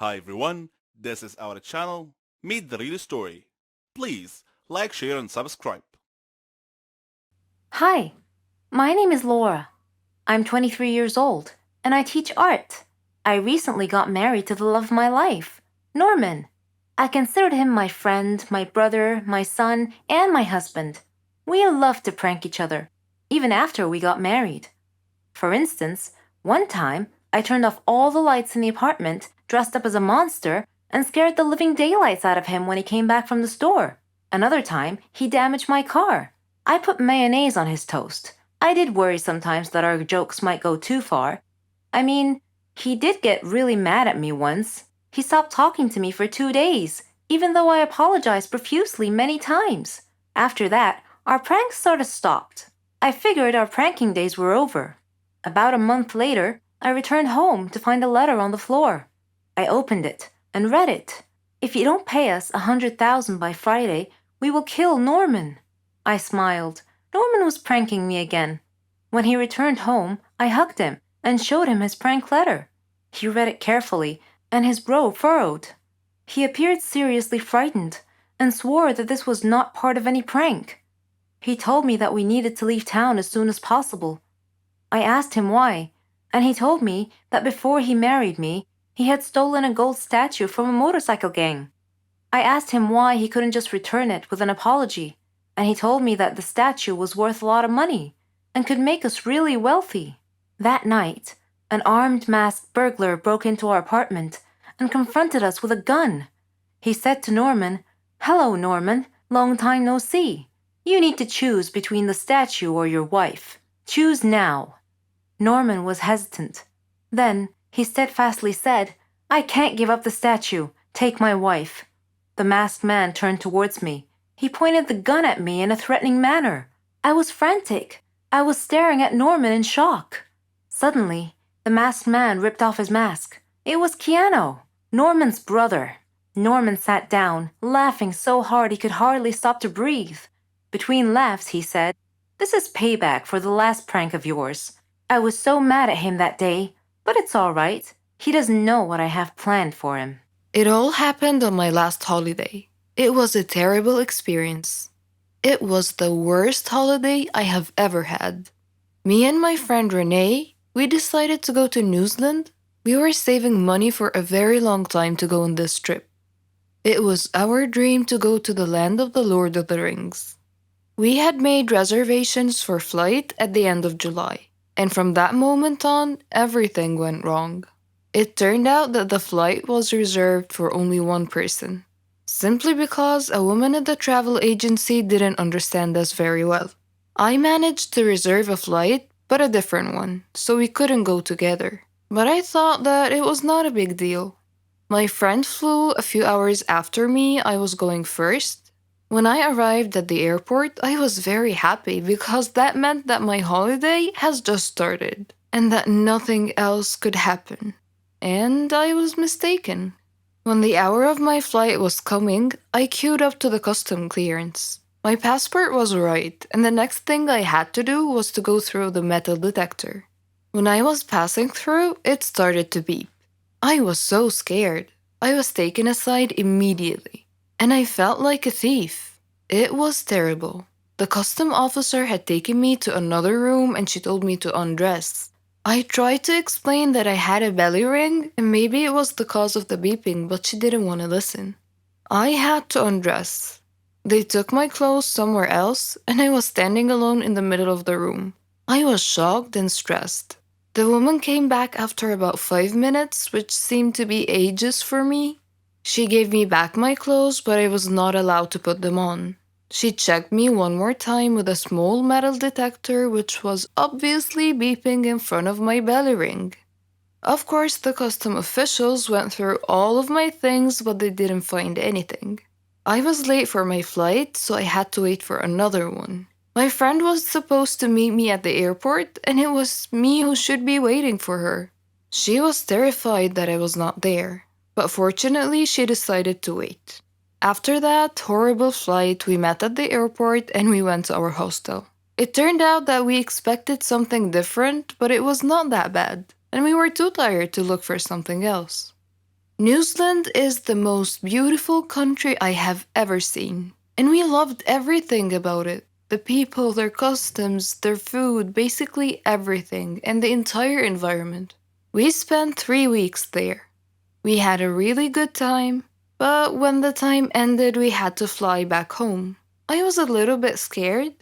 Hi everyone, this is our channel, Meet the Real Story. Please like, share and subscribe. Hi, my name is Laura. I'm 23 years old, and I teach art. I recently got married to the love of my life, Norman. I considered him my friend, my brother, my son, and my husband. We loved to prank each other, even after we got married. For instance, one time I turned off all the lights in the apartment, dressed up as a monster, and scared the living daylights out of him when he came back from the store. Another time, he damaged my car. I put mayonnaise on his toast. I did worry sometimes that our jokes might go too far. I mean, he did get really mad at me once. He stopped talking to me for 2 days, even though I apologized profusely many times. After that, our pranks sort of stopped. I figured our pranking days were over. About a month later, I returned home to find a letter on the floor. I opened it and read it. If you don't pay us 100,000 by Friday, we will kill Norman. I smiled. Norman was pranking me again. When he returned home, I hugged him and showed him his prank letter. He read it carefully, and his brow furrowed. He appeared seriously frightened and swore that this was not part of any prank. He told me that we needed to leave town as soon as possible. I asked him why, and he told me that before he married me, he had stolen a gold statue from a motorcycle gang. I asked him why he couldn't just return it with an apology, and he told me that the statue was worth a lot of money and could make us really wealthy. That night, an armed masked burglar broke into our apartment and confronted us with a gun. He said to Norman, "Hello, Norman, long time no see. You need to choose between the statue or your wife. Choose now." Norman was hesitant. Then he steadfastly said, "I can't give up the statue. Take my wife." The masked man turned towards me. He pointed the gun at me in a threatening manner. I was frantic. I was staring at Norman in shock. Suddenly, the masked man ripped off his mask. It was Keanu, Norman's brother. Norman sat down, laughing so hard he could hardly stop to breathe. Between laughs, he said, "This is payback for the last prank of yours. I was so mad at him that day, but it's all right. He doesn't know what I have planned for him." It all happened on my last holiday. It was a terrible experience. It was the worst holiday I have ever had. Me and my friend Renee, we decided to go to New Zealand. We were saving money for a very long time to go on this trip. It was our dream to go to the land of the Lord of the Rings. We had made reservations for flight at the end of July, and from that moment on, everything went wrong. It turned out that the flight was reserved for only one person, simply because a woman at the travel agency didn't understand us very well. I managed to reserve a flight, but a different one, so we couldn't go together. But I thought that it was not a big deal. My friend flew a few hours after me. I was going first. When I arrived at the airport, I was very happy because that meant that my holiday has just started and that nothing else could happen. And I was mistaken. When the hour of my flight was coming, I queued up to the custom clearance. My passport was right, and the next thing I had to do was to go through the metal detector. When I was passing through, it started to beep. I was so scared. I was taken aside immediately, and I felt like a thief. It was terrible. The custom officer had taken me to another room and she told me to undress. I tried to explain that I had a belly ring and maybe it was the cause of the beeping, but she didn't want to listen. I had to undress. They took my clothes somewhere else and I was standing alone in the middle of the room. I was shocked and stressed. The woman came back after about 5 minutes, which seemed to be ages for me. She gave me back my clothes, but I was not allowed to put them on. She checked me one more time with a small metal detector, which was obviously beeping in front of my belly ring. Of course, the custom officials went through all of my things, but they didn't find anything. I was late for my flight, so I had to wait for another one. My friend was supposed to meet me at the airport, and it was me who should be waiting for her. She was terrified that I was not there, but fortunately she decided to wait. After that horrible flight, we met at the airport and we went to our hostel. It turned out that we expected something different, but it was not that bad, and we were too tired to look for something else. New Zealand is the most beautiful country I have ever seen, and we loved everything about it. The people, their customs, their food, basically everything, and the entire environment. We spent 3 weeks there. We had a really good time, but when the time ended, we had to fly back home. I was a little bit scared.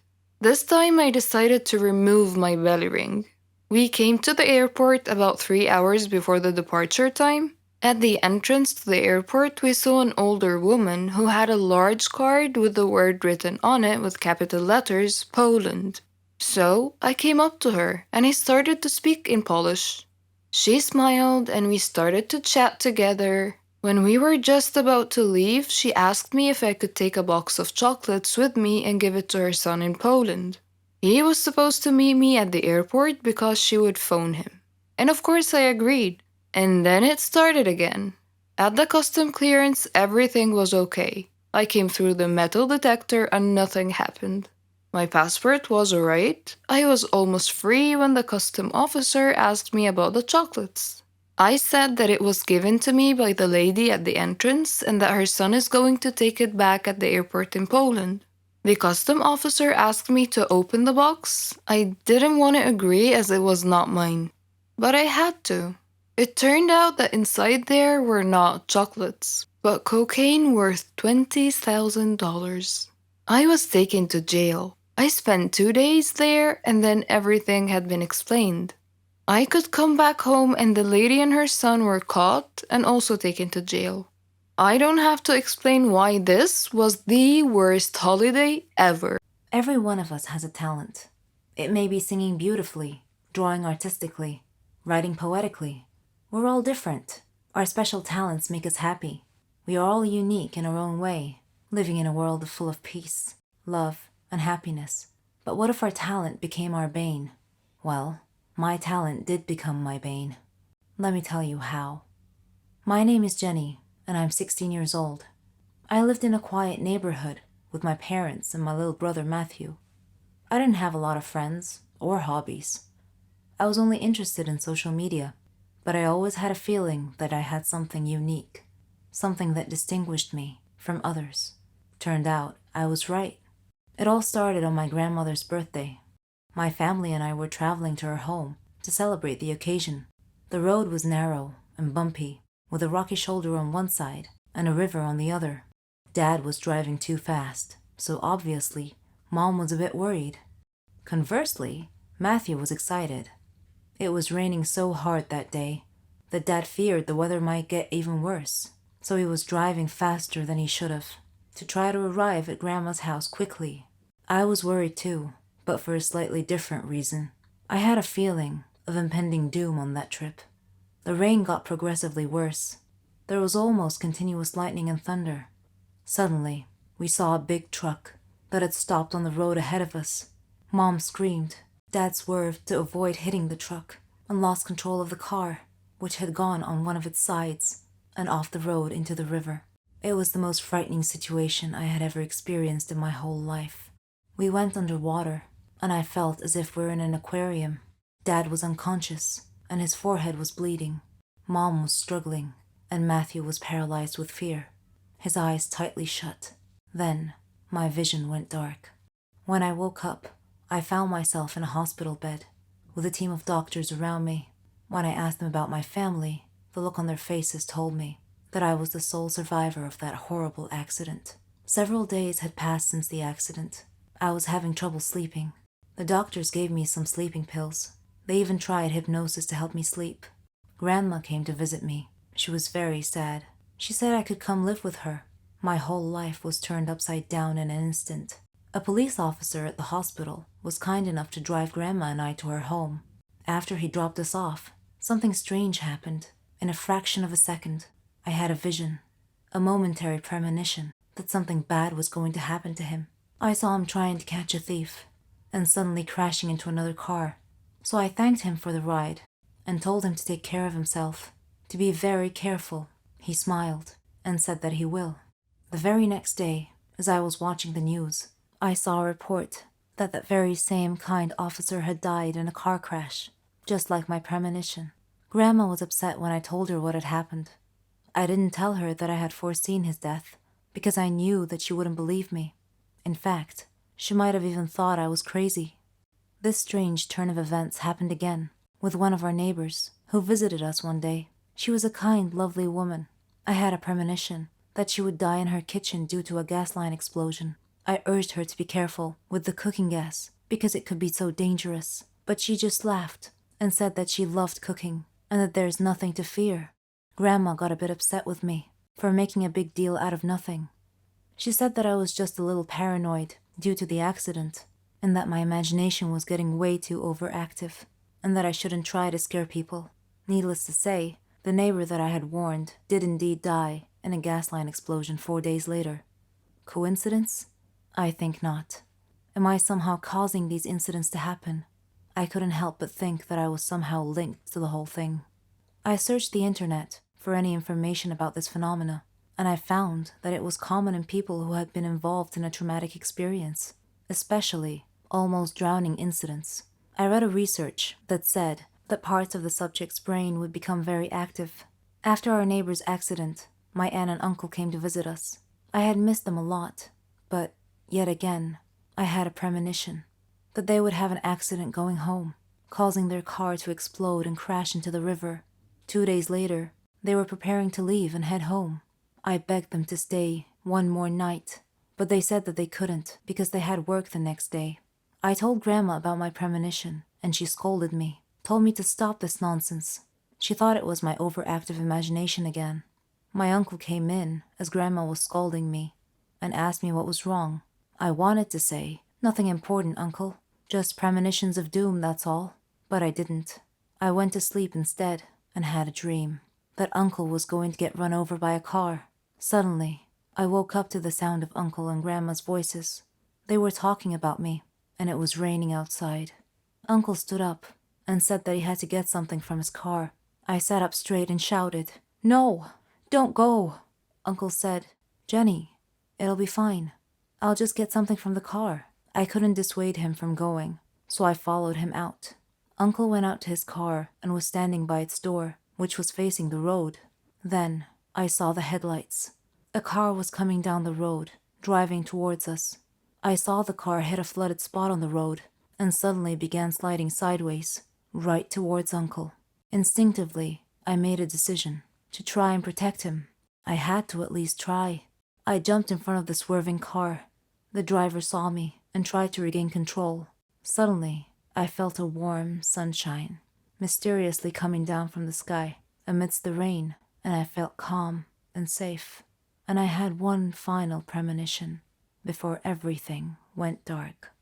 This time, I decided to remove my belly ring. We came to the airport about 3 hours before the departure time. At the entrance to the airport, we saw an older woman who had a large card with the word written on it with capital letters, Poland. So I came up to her and I started to speak in Polish. She smiled and we started to chat together. When we were just about to leave, she asked me if I could take a box of chocolates with me and give it to her son in Poland. He was supposed to meet me at the airport because she would phone him. And of course I agreed. And then it started again. At the custom clearance, everything was okay. I came through the metal detector and nothing happened. My passport was alright. I was almost free when the custom officer asked me about the chocolates. I said that it was given to me by the lady at the entrance and that her son is going to take it back at the airport in Poland. The custom officer asked me to open the box. I didn't want to agree as it was not mine, but I had to. It turned out that inside there were not chocolates, but cocaine worth $20,000. I was taken to jail. I spent 2 days there and then everything had been explained. I could come back home and the lady and her son were caught and also taken to jail. I don't have to explain why this was the worst holiday ever. Every one of us has a talent. It may be singing beautifully, drawing artistically, writing poetically. We're all different. Our special talents make us happy. We are all unique in our own way, living in a world full of peace, love, and happiness. But what if our talent became our bane? Well, my talent did become my bane. Let me tell you how. My name is Jenny, and I'm 16 years old. I lived in a quiet neighborhood with my parents and my little brother Matthew. I didn't have a lot of friends or hobbies. I was only interested in social media, but I always had a feeling that I had something unique, something that distinguished me from others. Turned out I was right. It all started on my grandmother's birthday. My family and I were traveling to her home to celebrate the occasion. The road was narrow and bumpy, with a rocky shoulder on one side and a river on the other. Dad was driving too fast, so obviously, Mom was a bit worried. Conversely, Matthew was excited. It was raining so hard that day that Dad feared the weather might get even worse, so he was driving faster than he should have to try to arrive at Grandma's house quickly. I was worried too, but for a slightly different reason. I had a feeling of impending doom on that trip. The rain got progressively worse. There was almost continuous lightning and thunder. Suddenly, we saw a big truck that had stopped on the road ahead of us. Mom screamed. Dad swerved to avoid hitting the truck and lost control of the car, which had gone on one of its sides and off the road into the river. It was the most frightening situation I had ever experienced in my whole life. We went underwater, and I felt as if we were in an aquarium. Dad was unconscious, and his forehead was bleeding. Mom was struggling, and Matthew was paralyzed with fear, his eyes tightly shut. Then, my vision went dark. When I woke up, I found myself in a hospital bed, with a team of doctors around me. When I asked them about my family, the look on their faces told me that I was the sole survivor of that horrible accident. Several days had passed since the accident. I was having trouble sleeping. The doctors gave me some sleeping pills. They even tried hypnosis to help me sleep. Grandma came to visit me. She was very sad. She said I could come live with her. My whole life was turned upside down in an instant. A police officer at the hospital was kind enough to drive Grandma and I to her home. After he dropped us off, something strange happened. In a fraction of a second, I had a vision, a momentary premonition that something bad was going to happen to him. I saw him trying to catch a thief, and suddenly crashing into another car. So I thanked him for the ride, and told him to take care of himself, to be very careful. He smiled, and said that he will. The very next day, as I was watching the news, I saw a report that that very same kind officer had died in a car crash, just like my premonition. Grandma was upset when I told her what had happened, I didn't tell her that I had foreseen his death, because I knew that she wouldn't believe me. In fact, she might have even thought I was crazy. This strange turn of events happened again, with one of our neighbors, who visited us one day. She was a kind, lovely woman. I had a premonition that she would die in her kitchen due to a gas line explosion. I urged her to be careful with the cooking gas, because it could be so dangerous, but she just laughed and said that she loved cooking and that there's nothing to fear. Grandma got a bit upset with me for making a big deal out of nothing. She said that I was just a little paranoid due to the accident, and that my imagination was getting way too overactive, and that I shouldn't try to scare people. Needless to say, the neighbor that I had warned did indeed die in a gas line explosion 4 days later. Coincidence? I think not. Am I somehow causing these incidents to happen? I couldn't help but think that I was somehow linked to the whole thing. I searched the internet for any information about this phenomena, and I found that it was common in people who had been involved in a traumatic experience, especially almost drowning incidents. I read a research that said that parts of the subject's brain would become very active. After our neighbor's accident, my aunt and uncle came to visit us. I had missed them a lot, but yet again, I had a premonition that they would have an accident going home, causing their car to explode and crash into the river. 2 days later, they were preparing to leave and head home. I begged them to stay one more night, but they said that they couldn't because they had work the next day. I told Grandma about my premonition, and she scolded me, told me to stop this nonsense. She thought it was my overactive imagination again. My uncle came in as Grandma was scolding me and asked me what was wrong. I wanted to say, "Nothing important, Uncle. Just premonitions of doom, that's all." But I didn't. I went to sleep instead and had a dream that Uncle was going to get run over by a car. Suddenly, I woke up to the sound of Uncle and Grandma's voices. They were talking about me, and it was raining outside. Uncle stood up and said that he had to get something from his car. I sat up straight and shouted, "No, don't go." Uncle said, "Jenny, it'll be fine. I'll just get something from the car." I couldn't dissuade him from going, so I followed him out. Uncle went out to his car and was standing by its door, which was facing the road. Then I saw the headlights. A car was coming down the road, driving towards us. I saw the car hit a flooded spot on the road and suddenly began sliding sideways, right towards Uncle. Instinctively, I made a decision to try and protect him. I had to at least try. I jumped in front of the swerving car. The driver saw me and tried to regain control. Suddenly, I felt a warm sunshine mysteriously coming down from the sky amidst the rain, and I felt calm and safe. And I had one final premonition before everything went dark.